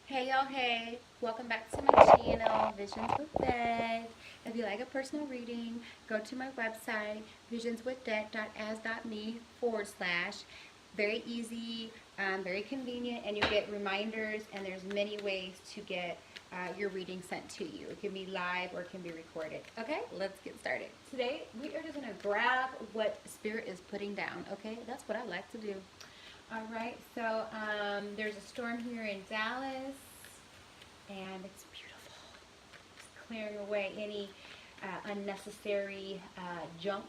Hey y'all, hey, welcome back to my channel, Visions with Beth. If you like a personal reading, go to my website, visionswithbeth.as.me/. Very easy, very convenient, and you get reminders, and there's many ways to get your reading sent to you. It can be live or it can be recorded. Okay, let's get started. Today, we are just going to grab what Spirit is putting down, okay? That's what I like to do. All right, so there's a storm here in Dallas, and it's beautiful. It's clearing away any unnecessary junk,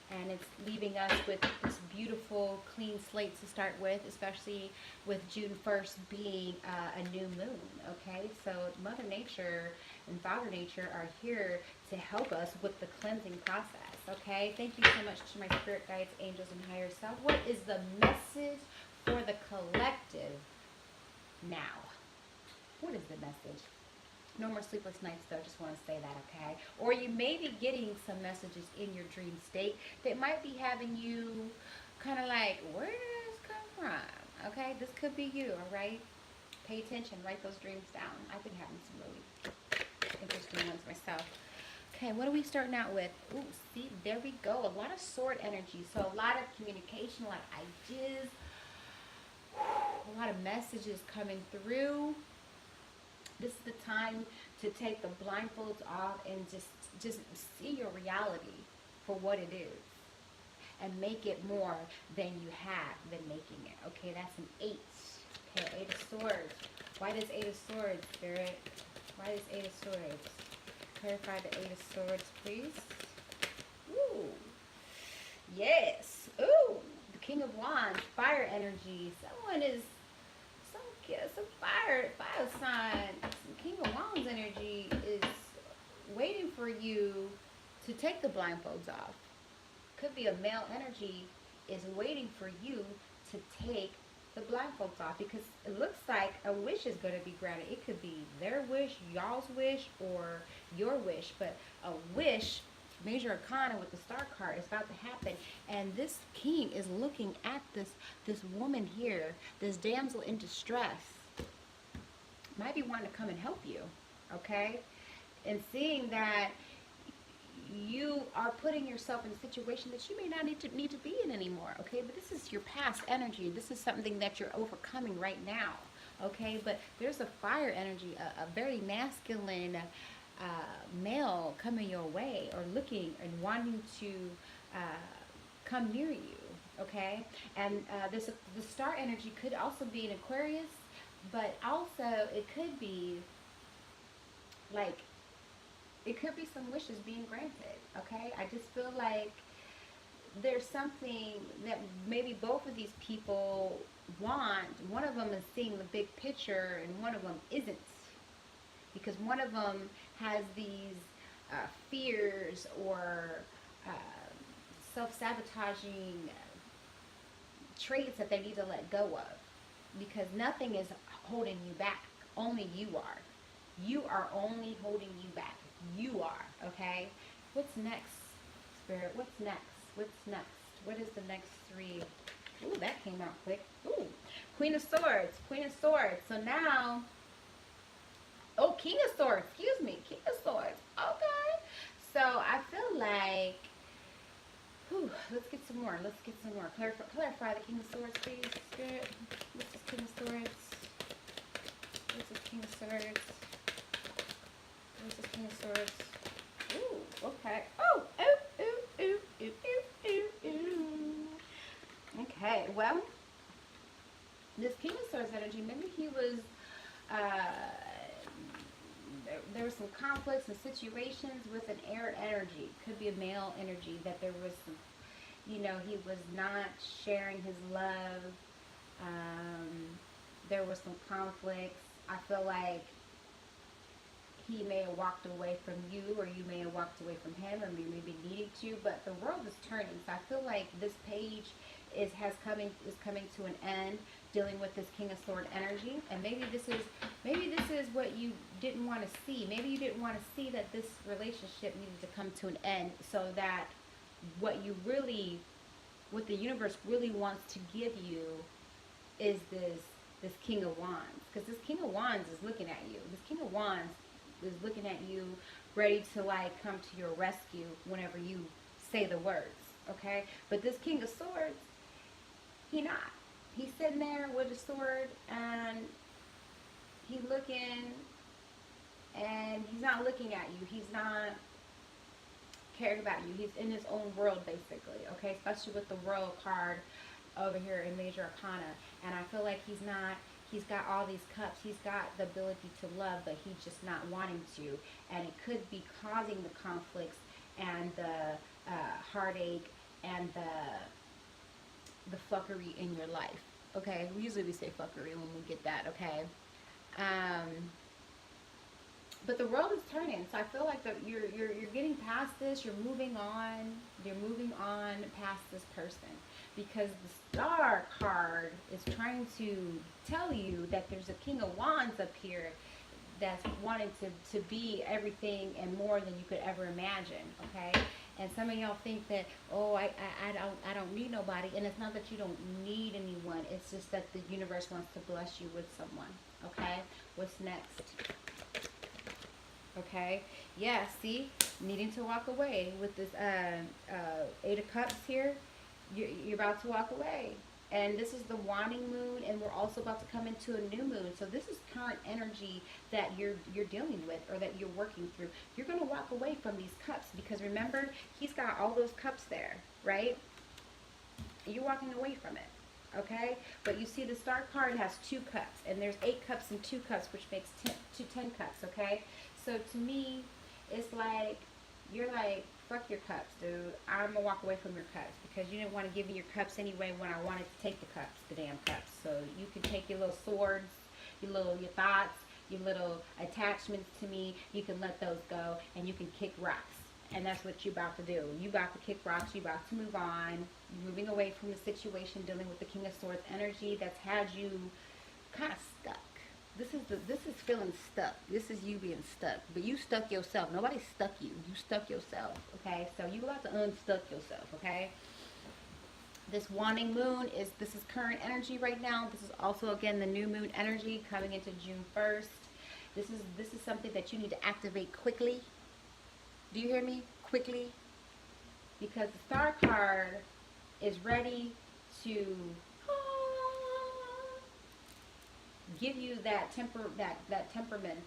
and it's leaving us with this beautiful, clean slate to start with, especially with June 1st being a new moon, okay? So Mother Nature and Father Nature are here to help us with the cleansing process, okay? Thank you so much to my spirit guides, angels, and higher self. What is the message for the collective now? What is the message? No more sleepless nights, though. Just want to say that, okay? Or you may be getting some messages in your dream state that might be having you kind of like, where did this come from? Okay, this could be you, all right? Pay attention. Write those dreams down. I've been having some really interesting ones myself. Okay, what are we starting out with? Ooh, see, there we go. A lot of sword energy. So a lot of communication, a lot of ideas, a lot of messages coming through. This is the time to take the blindfolds off and just see your reality for what it is and make it more than you have been making it. Okay, that's an 8. Okay, 8 of swords. Why does 8 of swords, Spirit? Why does 8 of swords? Clarify the 8 of swords, please. Ooh. Yes. Ooh. The King of Wands, fire energy. Someone is some fire sign. Some King of Wands energy is waiting for you to take the blindfolds off. Could be a male energy is waiting for you to take the blindfolds off, because it looks like a wish is going to be granted. It could be their wish, y'all's wish, or your wish, but a wish, major arcana with the star card, is about to happen. And this king is looking at this woman here, this damsel in distress, might be wanting to come and help you, okay? And seeing that you are putting yourself in a situation that you may not need to be in anymore, okay? But this is your past energy. This is something that you're overcoming right now, okay? But there's a fire energy, a very masculine male coming your way, or looking and wanting to uh, come near you, okay? And the star energy could also be an Aquarius, but also it could be like, it could be some wishes being granted, okay? I just feel like there's something that maybe both of these people want. One of them is seeing the big picture and one of them isn't, because one of them has these fears or uh, self-sabotaging traits that they need to let go of, because nothing is holding you back. Only you are. You are only holding you back. You are, okay? What's next, Spirit? What's next? What's next? What is the next 3? Ooh, that came out quick. Ooh, Queen of Swords. Queen of Swords. So now, oh, King of Swords. Excuse me. King of Swords. Okay. So I feel like, whew, let's get some more. Let's get some more. Clarify the King of Swords, please, Spirit. What's this King of Swords? What's this King of Swords? What's this King of Swords? Ooh, okay. Oh, ooh, ooh, ooh, ooh, ooh, ooh, ooh. Okay, well, this King of Swords energy, maybe he was, there were some conflicts and situations with an air energy. Could be a male energy, that there was some, he was not sharing his love. Um, there were some conflicts. I feel like he may have walked away from you, or you may have walked away from him, or maybe needed to, but the world is turning. So I feel like this page is coming to an end, dealing with this King of Sword energy. And maybe this is what you didn't want to see. Maybe you didn't want to see that this relationship needed to come to an end, so that what the universe really wants to give you is this this King of Wands, because this King of Wands is looking at you. This King of Wands is looking at you, ready to like come to your rescue whenever you say the words, okay? But this King of Swords, he not. He's sitting there with a sword, and he's looking, and he's not looking at you. He's not caring about you. He's in his own world, basically, okay? Especially with the Royal card over here in Major Arcana. And I feel like he's got all these cups. He's got the ability to love, but he's just not wanting to. And it could be causing the conflicts and the heartache and the fuckery in your life. Okay, usually we say fuckery when we get that, okay? But the world is turning, so I feel like you're getting past this. You're moving on. You're moving on past this person, because the Star card is trying to tell you that there's a King of Wands up here that's wanting to be everything and more than you could ever imagine. Okay, and some of y'all think that, oh, I don't need nobody, and it's not that you don't need anyone. It's just that the universe wants to bless you with someone. Okay, what's next? Okay, yeah, see, needing to walk away with this Eight of Cups here. You're about to walk away, and this is the waning moon, and we're also about to come into a new moon. So this is current energy that you're dealing with, or that you're working through. You're going to walk away from these cups, because remember, he's got all those cups there, right? You're walking away from it, okay? But you see the Star card has 2 cups, and there's 8 cups and 2 cups, which makes 10 cups, okay? So to me, it's like, you're like, fuck your cups, dude. I'm going to walk away from your cups, because you didn't want to give me your cups anyway when I wanted to take the cups, the damn cups. So you can take your little swords, your thoughts, your little attachments to me. You can let those go, and you can kick rocks. And that's what you're about to do. You about to kick rocks. You're about to move on. You're moving away from the situation, dealing with the King of Swords energy that's had you kind of stuck. This is feeling stuck. This is you being stuck. But you stuck yourself. Nobody stuck you. You stuck yourself. Okay? So you about to unstuck yourself. Okay? This waning moon this is current energy right now. This is also, again, the new moon energy coming into June 1st. This is something that you need to activate quickly. Do you hear me? Quickly. Because the Star card is ready to give you that temperament,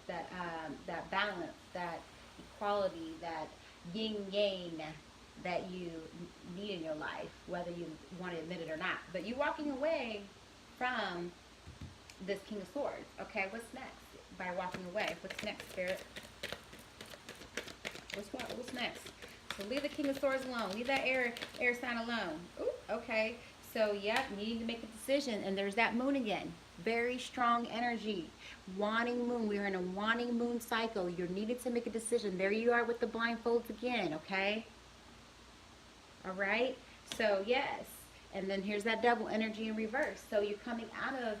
that balance, that equality, that yin yang that you need in your life, whether you want to admit it or not. But you're walking away from this King of Swords. Okay, what's next? By walking away, what's next, Spirit? What's next? So leave the King of Swords alone. Leave that air sign alone. Ooh, okay. So, yep, you need to make a decision. And there's that moon again. Very strong energy. Waning moon. We're in a waning moon cycle. You're needed to make a decision. There you are with the blindfolds again, okay? All right? So, yes. And then here's that double energy in reverse. So, you're coming out of...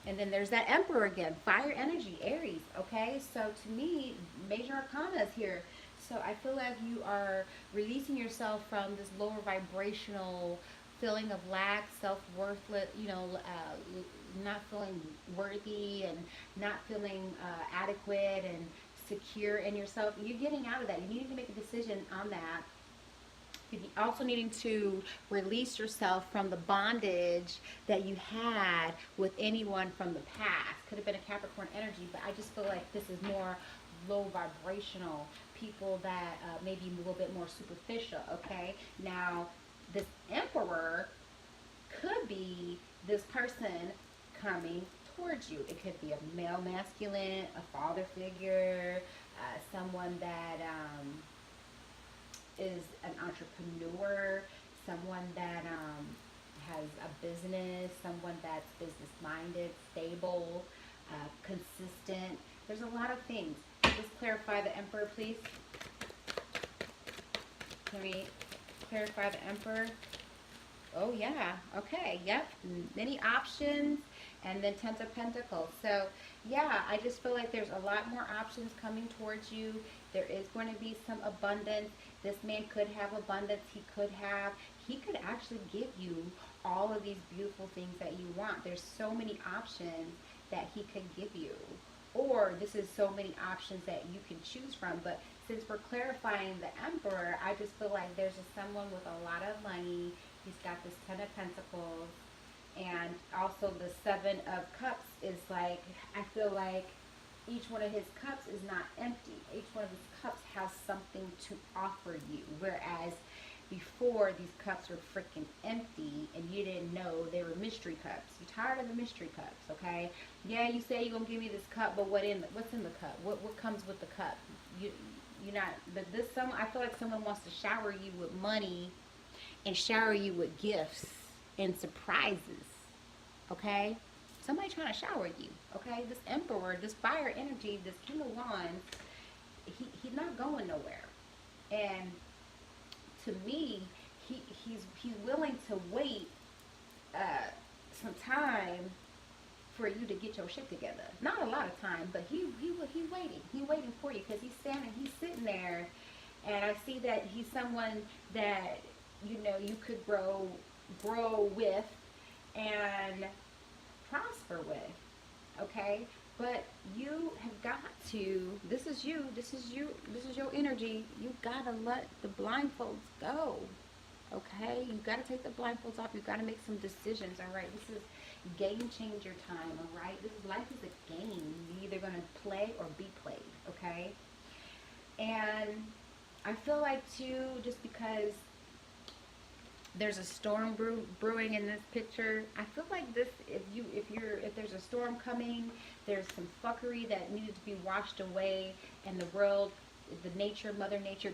and then there's that Emperor again. Fire energy, Aries, okay? So, to me, Major Arcana is here. So I feel like you are releasing yourself from this lower vibrational feeling of lack, self-worthless, not feeling worthy and not feeling adequate and secure in yourself. You're getting out of that. You need to make a decision on that. You're also needing to release yourself from the bondage that you had with anyone from the past. Could have been a Capricorn energy, but I just feel like this is more low vibrational. People that may be a little bit more superficial, okay? Now, this Emperor could be this person coming towards you. It could be a male masculine, a father figure, someone that is an entrepreneur, someone that has a business, someone that's business-minded, stable, consistent. There's a lot of things. Just clarify the Emperor, please. Can we clarify the Emperor? Oh, yeah. Okay. Yep. Many options. And then 10 of Pentacles. So, yeah, I just feel like there's a lot more options coming towards you. There is going to be some abundance. This man could have abundance. He could actually give you all of these beautiful things that you want. There's so many options that he could give you. Or this is so many options that you can choose from. But since we're clarifying the Emperor, I just feel like there's just someone with a lot of money. He's got this Ten of Pentacles. And also the Seven of Cups is like, I feel like each one of his cups is not empty. Each one of his cups has something to offer you. Whereas before, these cups were freaking empty and you didn't know they were mystery cups. You're tired of the mystery cups, okay? Yeah, you say you're gonna give me this cup, but what's in the cup? What comes with the cup? You're not. But I feel like someone wants to shower you with money and shower you with gifts and surprises, okay? Somebody trying to shower you, okay? This Emperor, this fire energy, this King of Wands, he's not going nowhere. And to me, he's willing to wait some time for you to get your shit together. Not a lot of time, but he's waiting. He's waiting for you because he's sitting there, and I see that he's someone that you could grow with and prosper with, okay? But you have got to, this is your energy. You gotta let the blindfolds go, okay? You gotta take the blindfolds off. You gotta make some decisions, all right? This is game changer time, all right? Life is a game. You're either gonna play or be played, okay? And I feel like too, just because there's a storm brewing in this picture, I feel like this, if there's a storm coming, there's some fuckery that needed to be washed away, and the world, Mother Nature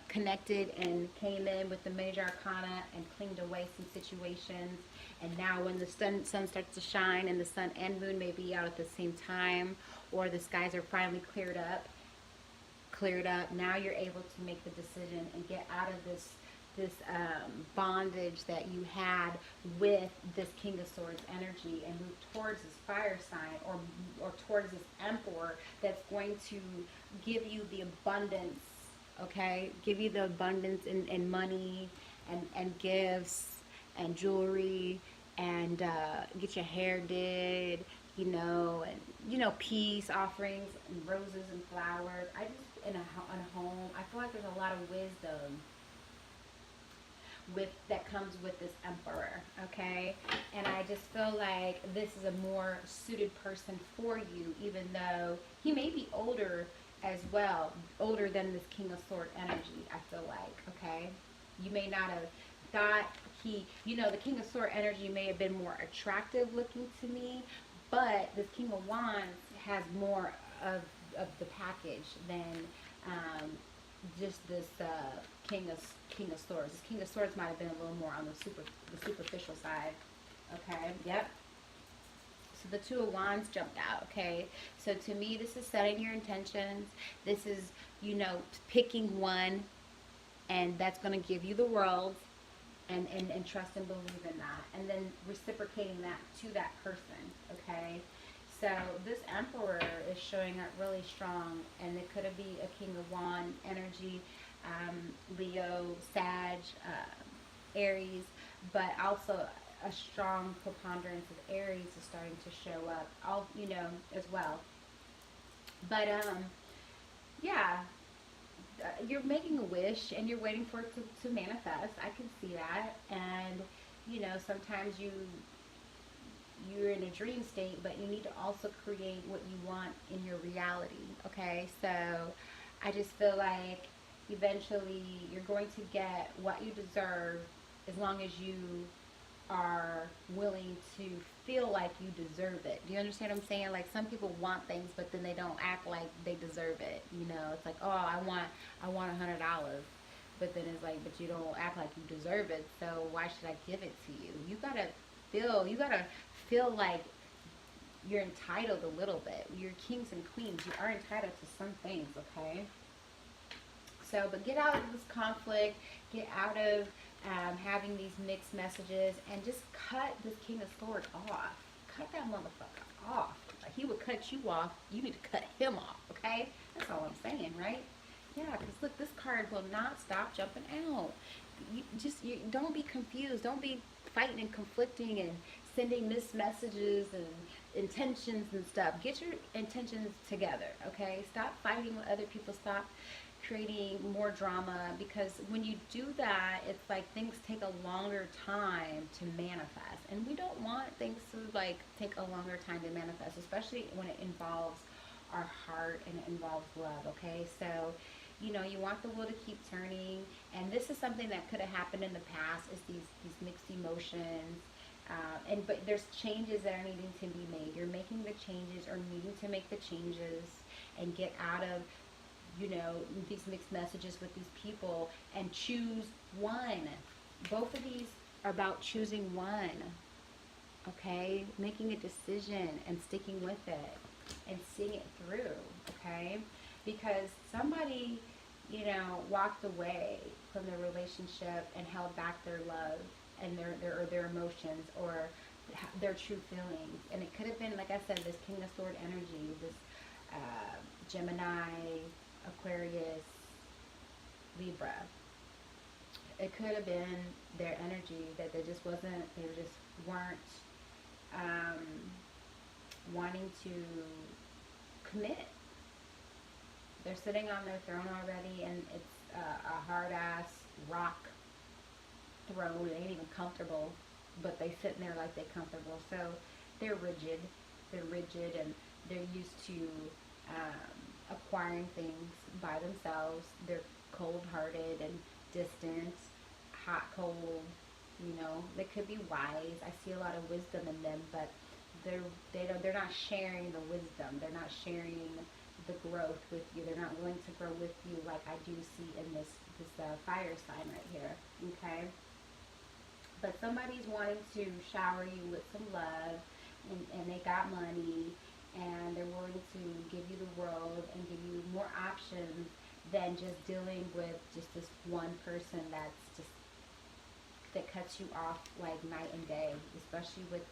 connected and came in with the major arcana and cleaned away some situations. And now when the sun starts to shine, and the sun and moon may be out at the same time, or the skies are finally cleared up, now you're able to make the decision and get out of this bondage that you had with this King of Swords energy and move towards this fire sign, or towards this Emperor that's going to give you the abundance, okay? Give you the abundance in money and gifts and jewelry, and get your hair did, and peace offerings and roses and flowers. I just, in a home, I feel like there's a lot of wisdom that comes with this Emperor, okay? And I just feel like this is a more suited person for you, even though he may be older as well, older than this King of Sword energy, I feel like, okay? You may not have thought the King of Sword energy may have been more attractive looking to me, but this King of Wands has more of the package than just this King of Swords. This King of Swords might have been a little more on the superficial side. Okay, yep. So the Two of Wands jumped out, okay? So to me, this is setting your intentions. This is, picking one, and that's going to give you the world, and trust and believe in that. And then reciprocating that to that person, okay? So this Emperor is showing up really strong, and it could be a King of Wands energy, Leo, Sag, Aries, but also a strong preponderance of Aries is starting to show up, as well. But yeah, you're making a wish and you're waiting for it to manifest. I can see that, and sometimes you're in a dream state, but you need to also create what you want in your reality, okay? So I just feel like eventually you're going to get what you deserve, as long as you are willing to feel like you deserve it. Do you understand what I'm saying? Like, some people want things, but then they don't act like they deserve it. It's like, oh, I want $100, but then it's like, but you don't act like you deserve it, so why should I give it to you? You gotta feel like you're entitled a little bit. You're kings and queens. You are entitled to some things, okay? So, but get out of this conflict. Get out of having these mixed messages, and just cut this King of Swords off. Cut that motherfucker off. Like, he would cut you off. You need to cut him off, okay? That's all I'm saying, right? Yeah, because look, this card will not stop jumping out. You don't be confused. Don't be fighting and conflicting and sending missed messages and intentions and stuff. Get your intentions together, okay? Stop fighting with other people. Stop creating more drama, because when you do that, it's like things take a longer time to manifest, and we don't want things to like take a longer time to manifest, especially when it involves our heart and it involves love. Okay, so you know, you want the wheel to keep turning, and this is something that could have happened in the past, is these mixed emotions. But there's changes that are needing to be made. You're making the changes, or needing to make the changes, and get out of, you know, these mixed messages with these people, and choose one. Both of these are about choosing one, okay? Making a decision and sticking with it and seeing it through, okay? Because somebody, you know, walked away from the relationship and held back their love and their emotions, or their true feelings. And it could have been, like I said, this King of Sword energy, this Gemini, Aquarius, Libra. It could have been their energy that they just wasn't, they just weren't wanting to commit. They're sitting on their throne already, and it's a hard ass rock throne. It ain't even comfortable, but they sitting there like they're comfortable. So they're rigid. They're rigid, and they're used to acquiring things by themselves. They're cold-hearted and distant, hot, cold. You know, they could be wise. I see a lot of wisdom in them, but they're not sharing the wisdom. They're not sharing the growth with you. They're not willing to grow with you, like I do see in this fire sign right here. Okay, but somebody's wanting to shower you with some love, and they got money, and they're willing to give you the world and give you more options than just dealing with just this one person that cuts you off like night and day, especially with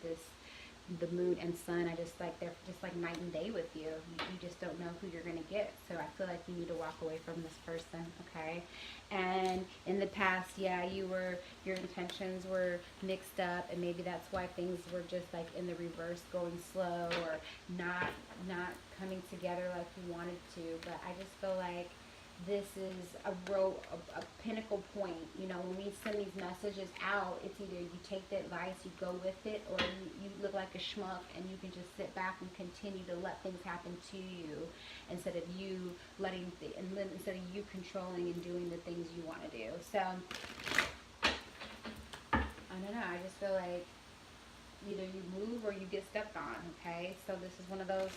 the moon and sun. I just like, they're just like night and day with you. You just don't know who you're going to get. So I feel like you need to walk away from this person, okay? And in the past, yeah, your intentions were mixed up, and maybe that's why things were just like in the reverse, going slow, or not coming together like you wanted to. But I just feel like this is a pinnacle point. You know, when we send these messages out, it's either you take the advice, you go with it, or you look like a schmuck and you can just sit back and continue to let things happen to you, instead of you instead of you controlling and doing the things you want to do. So I don't know, I just feel like either you move or you get stepped on, okay? So this is one of those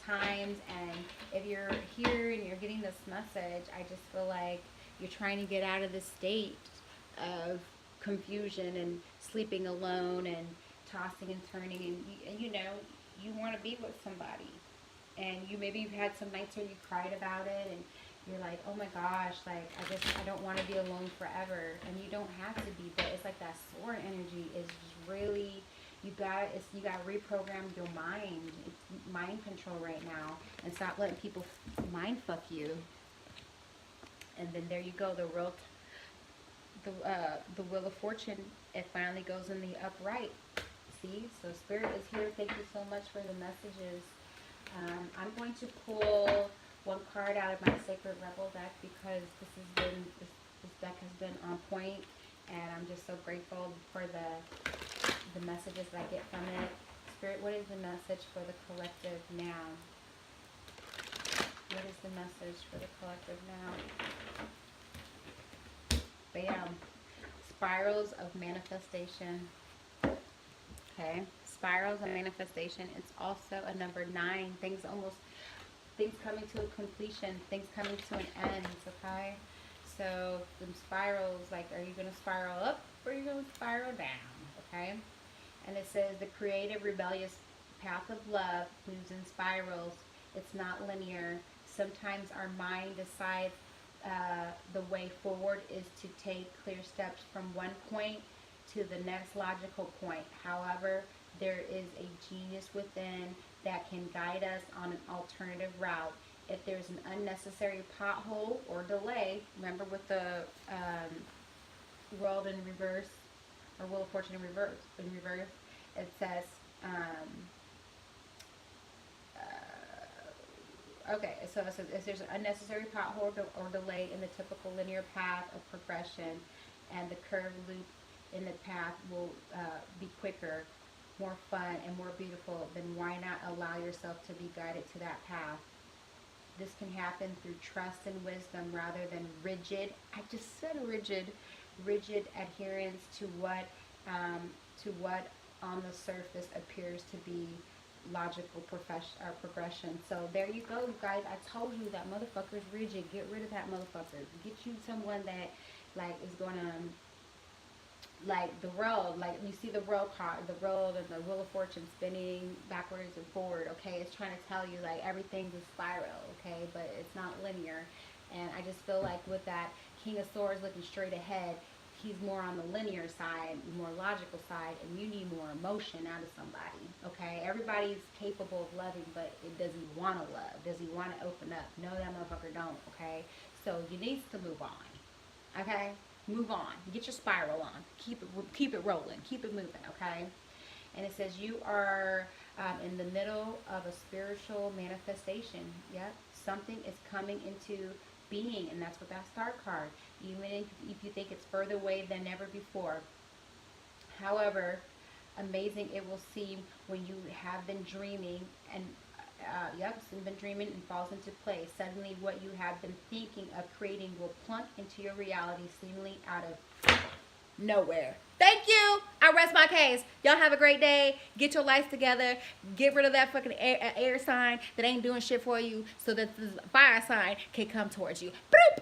times, and if you're here and you're getting this message, I just feel like you're trying to get out of this state of confusion and sleeping alone and tossing and turning, and you know, you want to be with somebody, and maybe you've had some nights where you cried about it, and you're like, oh my gosh, like I don't want to be alone forever. And you don't have to be, but it's like that sword energy is just really, you got to reprogram your mind. It's mind control right now, and stop letting people mind fuck you. And then there you go, the Wheel of Fortune, it finally goes in the upright. See, so Spirit is here. Thank you so much for the messages. I'm going to pull one card out of my Sacred Rebel deck, because this deck has been on point, and I'm just so grateful for the messages that I get from it. Spirit, what is the message for the collective now? What is the message for the collective now? Bam. Spirals of manifestation. Okay. Spirals of manifestation. It's also a number 9. Things coming to a completion. Things coming to an end. Okay. So them spirals, like, are you going to spiral up or are you going to spiral down? Okay. And it says the creative, rebellious path of love moves in spirals. It's not linear. Sometimes our mind decides the way forward is to take clear steps from one point to the next logical point. However, there is a genius within that can guide us on an alternative route. If there's an unnecessary pothole or delay, remember with the world in reverse, or Wheel of Fortune in reverse. It says, okay, so it says if there's an unnecessary pothole or delay in the typical linear path of progression, and the curved loop in the path will be quicker, more fun, and more beautiful, then why not allow yourself to be guided to that path? This can happen through trust and wisdom rather than rigid, I just said rigid adherence to what on the surface appears to be logical progression. So there you go, you guys. I told you that motherfucker is rigid. Get rid of that motherfucker. Get you someone that like is gonna like the road, like you see the road card, the road and the Wheel of Fortune spinning backwards and forward. Okay, it's trying to tell you like everything's a spiral. Okay, but it's not linear. And I just feel like with that King of Swords looking straight ahead, he's more on the linear side, more logical side, and you need more emotion out of somebody. Okay, everybody's capable of loving, but does he want to love? Does he want to open up? No, that motherfucker don't. Okay, so you need to move on. Okay, move on. Get your spiral on. Keep it rolling. Keep it moving. Okay, and it says you are in the middle of a spiritual manifestation. Yep, something is coming into being, and that's what that star card, even if you think it's further away than ever before. However amazing it will seem when you have been dreaming and falls into place. Suddenly what you have been thinking of creating will plunk into your reality seemingly out of nowhere. Thank you. I rest my case. Y'all have a great day. Get your life together. Get rid of that fucking air sign that ain't doing shit for you so that the fire sign can come towards you. Boop.